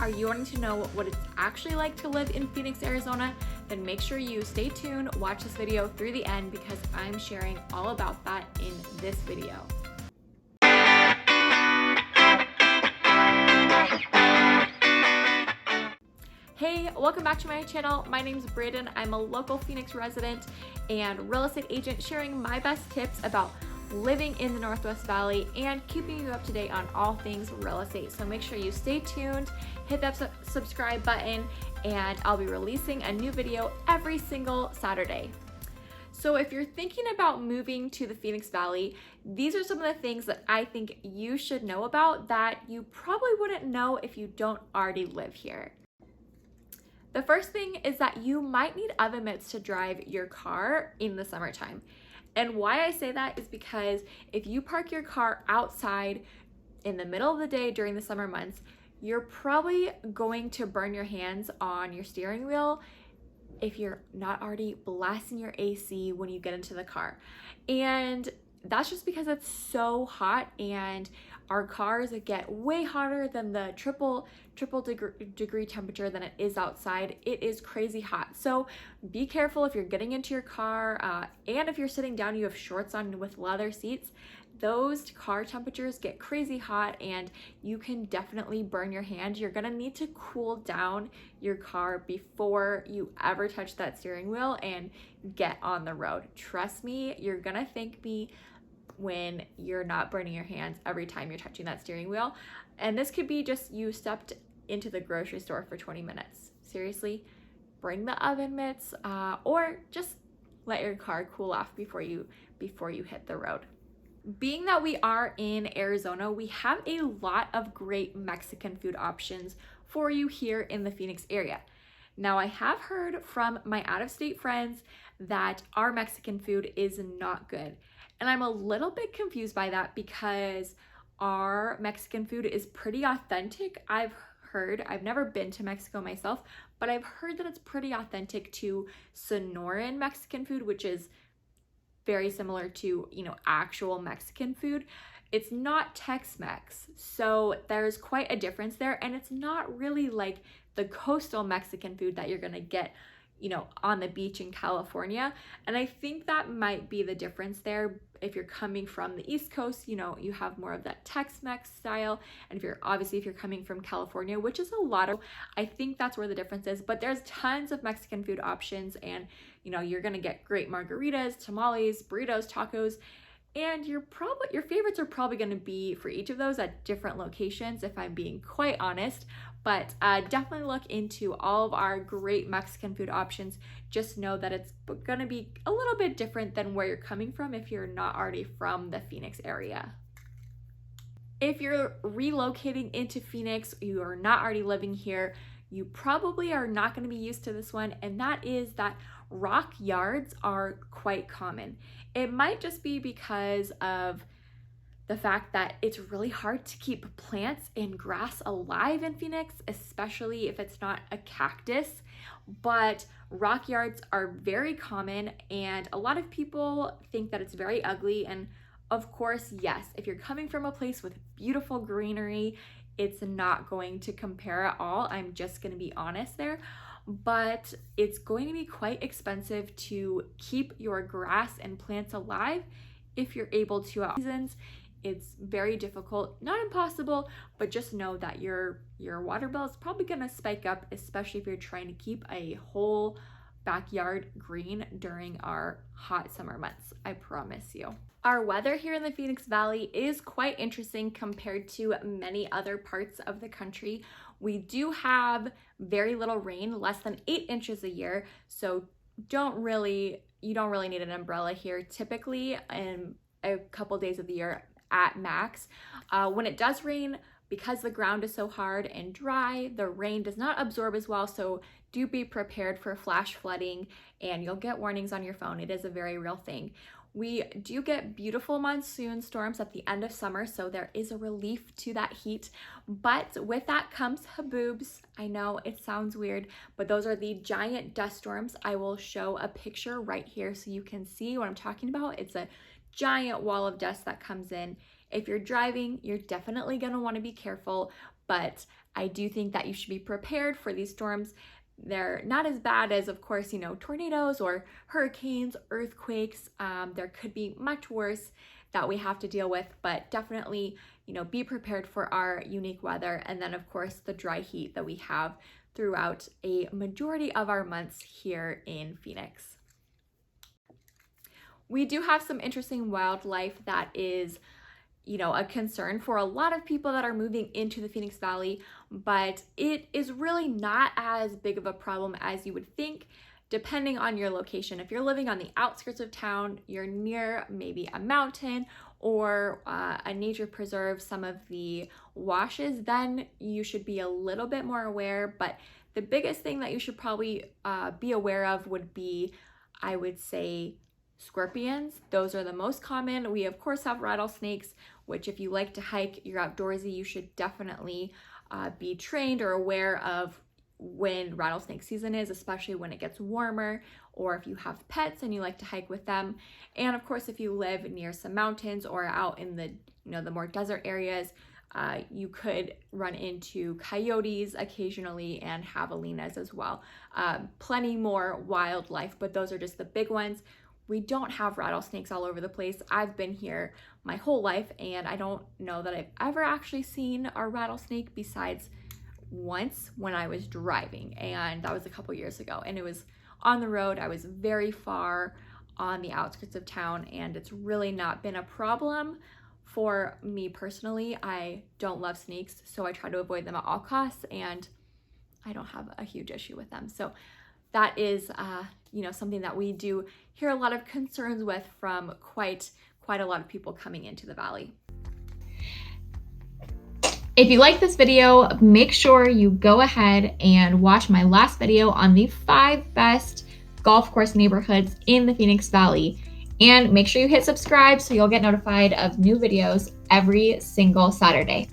Are you wanting to know what it's actually like to live in Phoenix, Arizona? Then make sure you stay tuned, watch this video through the end because I'm sharing all about that in this video. Hey, welcome back to my channel. My name's Braiden. I'm a local Phoenix resident and real estate agent sharing my best tips about living in the Northwest Valley and keeping you up to date on all things real estate. So make sure you stay tuned, hit that subscribe button, and I'll be releasing a new video every single Saturday. So if you're thinking about moving to the Phoenix Valley, these are some of the things that I think you should know about that you probably wouldn't know if you don't already live here. The first thing is that you might need oven mitts to drive your car in the summertime. And why I say that is because if you park your car outside in the middle of the day during the summer months, you're probably going to burn your hands on your steering wheel if you're not already blasting your AC when you get into the car. And that's just because it's so hot, and our cars get way hotter than the triple degree temperature than it is outside. It is crazy hot. So be careful if you're getting into your car, and if you're sitting down, you have shorts on with leather seats. Those car temperatures get crazy hot and you can definitely burn your hand. You're gonna need to cool down your car before you ever touch that steering wheel and get on the road. Trust me, you're gonna thank me when you're not burning your hands every time you're touching that steering wheel. And this could be just you stepped into the grocery store for 20 minutes. Seriously, bring the oven mitts, or just let your car cool off before you hit the road. Being that we are in Arizona, we have a lot of great Mexican food options for you here in the Phoenix area. Now, I have heard from my out-of-state friends that our Mexican food is not good. And I'm a little bit confused by that because our Mexican food is pretty authentic. I've never been to Mexico myself, but I've heard that it's pretty authentic to Sonoran Mexican food, which is very similar to, actual Mexican food. It's not Tex-Mex, so there's quite a difference there, and it's not really like the coastal Mexican food that you're gonna get, on the beach in California. And I think that might be the difference there. If you're coming from the East Coast, you have more of that Tex-Mex style. And if you're coming from California, which is a lot of, I think that's where the difference is. But there's tons of Mexican food options, and you're gonna get great margaritas, tamales, burritos, tacos, and your favorites are probably going to be for each of those at different locations, if I'm being quite honest. But definitely look into all of our great Mexican food options. Just know that it's going to be a little bit different than where you're coming from if you're not already from the Phoenix area. If you're relocating into Phoenix, you are not already living here, you probably are not going to be used to this one, and that is that rock yards are quite common. It might just be because of the fact that it's really hard to keep plants and grass alive in Phoenix, especially if it's not a cactus. But rock yards are very common, and a lot of people think that it's very ugly. And of course, yes, if you're coming from a place with beautiful greenery, it's not going to compare at all. I'm just going to be honest there. But it's going to be quite expensive to keep your grass and plants alive if you're able to at seasons. It's very difficult, not impossible, but just know that your water bill is probably going to spike up, especially if you're trying to keep a whole backyard green during our hot summer months. I promise you. Our weather here in the Phoenix Valley is quite interesting compared to many other parts of the country. We do have very little rain, less than 8 inches a year, so you don't really need an umbrella here. Typically, in a couple days of the year at max. When it does rain, because the ground is so hard and dry, the rain does not absorb as well, so do be prepared for flash flooding, and you'll get warnings on your phone. It is a very real thing. We do get beautiful monsoon storms at the end of summer, so there is a relief to that heat. But with that comes haboobs. I know it sounds weird, but those are the giant dust storms. I will show a picture right here so you can see what I'm talking about. It's a giant wall of dust that comes in. If you're driving, you're definitely going to want to be careful, but I do think that you should be prepared for these storms. They're not as bad as, of course, tornadoes or hurricanes, earthquakes. There could be much worse that we have to deal with, but definitely, be prepared for our unique weather. And then, of course, the dry heat that we have throughout a majority of our months here in Phoenix. We do have some interesting wildlife that is a concern for a lot of people that are moving into the Phoenix Valley, but it is really not as big of a problem as you would think, depending on your location. If you're living on the outskirts of town, you're near maybe a mountain or a nature preserve, some of the washes, then you should be a little bit more aware. But the biggest thing that you should probably be aware of would be, I would say, scorpions. Those are the most common. We of course have rattlesnakes, which if you like to hike, you're outdoorsy, you should definitely be trained or aware of when rattlesnake season is, especially when it gets warmer, or if you have pets and you like to hike with them. And of course, if you live near some mountains or out in the the more desert areas, you could run into coyotes occasionally and javelinas as well. Plenty more wildlife, but those are just the big ones. We don't have rattlesnakes all over the place. I've been here my whole life and I don't know that I've ever actually seen a rattlesnake besides once when I was driving, and that was a couple years ago, and it was on the road. I was very far on the outskirts of town, and it's really not been a problem for me personally. I don't love snakes, so I try to avoid them at all costs, and I don't have a huge issue with them. So that is something that we do hear a lot of concerns with from quite a lot of people coming into the valley. If you like this video, make sure you go ahead and watch my last video on the 5 best golf course neighborhoods in the Phoenix Valley. And make sure you hit subscribe so you'll get notified of new videos every single Saturday.